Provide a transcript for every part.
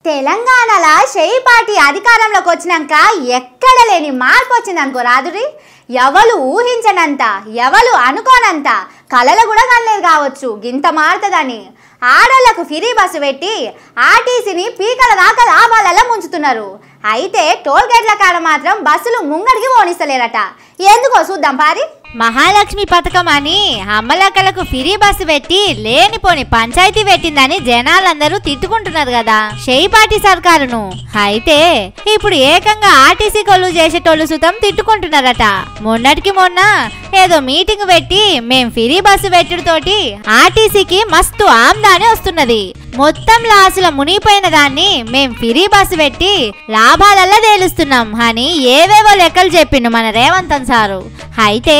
తెలంగాణలో షేయి పార్టీ అధికారంలోకి వచ్చినాక ఎక్కడ లేని మార్పు వచ్చిందనుకో రాదురి. ఎవరు ఊహించనంత, ఎవరు అనుకోనంత కలలు కూడా కనలేదు కావచ్చు గింత మారుతుందని. ఆడోళ్లకు ఫ్రీ బస్సు పెట్టి ఆర్టీసీని పీకల దాకా లాభాలలో ముంచుతున్నారు. అయితే టోల్ గేట్ల కాడ మాత్రం బస్సులు ముంగడికి పోనిస్తలేరట. ఎందుకో చూద్దాం పారి. మహాలక్ష్మి పథకం అని అమ్మలక్కలకు ఫ్రీ బస్సు పెట్టి లేనిపోని పంచాయతీ పెట్టిందని జనాలందరూ తిట్టుకుంటున్నారు కదా షేయి పార్టీ సర్కారును. అయితే ఇప్పుడు ఏకంగా ఆర్టీసీ కొల్లు చేసేటోళ్ళు సుతం తిట్టుకుంటున్నారట. మొన్నటికి మొన్న ఏదో మీటింగ్ పెట్టి మేం ఫ్రీ బస్సు పెట్టుడుతోటి ఆర్టీసీకి మస్తు ఆమ్దాని వస్తున్నది, మొత్తం లాసుల మునిగిపోయిన దాన్ని మేం ఫ్రీ బస్సు పెట్టి లాభాలల్లా తేలుస్తున్నాం అని ఏవేవో లెక్కలు చెప్పిండు మన రేవంతన్ సారు. అయితే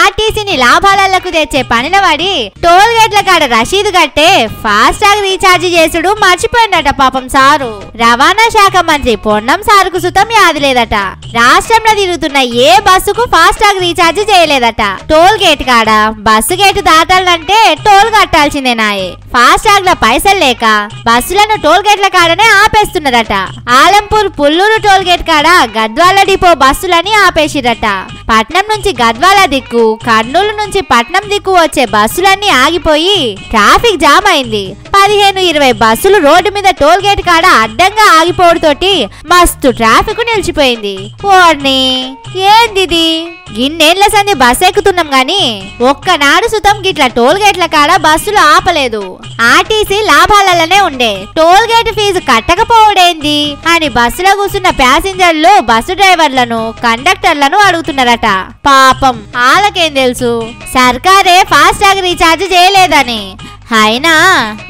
ఆర్టీసీని లాభాలకు తెచ్చే పనిన పడి టోల్ గేట్ల కాడ రసీదు కట్టే ఫాస్టాగ్ రీఛార్జ్ చేసుడు మర్చిపోయిందట పాపం సారు. రవాణా శాఖ మంత్రి పొన్నం సారుకు సుతం యాది లేదట. రాష్ట్రంలో తిరుగుతున్న ఏ బస్సుకు ఫాస్టాగ్ రీఛార్జ్ చేయలేదట. టోల్ గేట్ కాడ బస్సు గేటు దాటాలంటే టోల్ కట్టాల్సిందేనాయే. ఫాస్టాగ్ లో పైసలు లేక బస్సులను టోల్ గేట్ల కాడనే ఆపేస్తున్నదట. ఆలంపూర్ పుల్లూరు టోల్ గేట్ కాడ గద్వాల డిపో బస్సులని ఆపేసిరట. పట్నం నుంచి గద్వాల దిక్కు, కర్నూలు నుంచి పట్నం దిక్కు వచ్చే బస్సులన్నీ ఆగిపోయి ట్రాఫిక్ జామ్ అయింది. 15-20 బస్సులు రోడ్డు మీద టోల్ గేట్ కాడ అడ్డంగా ఆగిపోవడంతోటి మస్తు ట్రాఫిక్ నిలిచిపోయింది. ఓర్ని ఏందిది, గిన్నేళ్ల సంది బస్సు ఎక్కుతున్నాం గాని ఒక్కనాడు సుతం గిట్ల టోల్ గేట్ల కాడ బస్సులు ఆపలేదు. ఆర్టీసీ లాభాలలోనే ఉండే, టోల్ గేట్ ఫీజు కట్టకపోవడేంది అని బస్సులో కూర్చున్న ప్యాసింజర్లు బస్సు డ్రైవర్లను కండక్టర్లను అడుగుతున్నారట. పాపం వాళ్ళకేం తెలుసు సర్కారే ఫాస్టాగ్ రీఛార్జ్ చేయలేదని. అయినా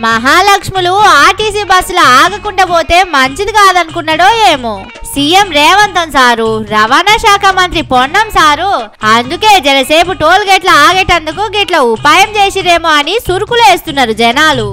మహాలక్ష్ములు ఆర్టీసీ బస్సులు ఆగకుండా పోతే మంచిది కాదనుకున్నాడో ఏమో సీఎం రేవంతన్ సారు, రవాణా శాఖ మంత్రి పొన్నం సారు. అందుకే జరసేపు టోల్ గేట్ల ఆగేటందుకు గిట్ల ఉపాయం చేసిరేమో అని సురుకులేస్తున్నారు జనాలు.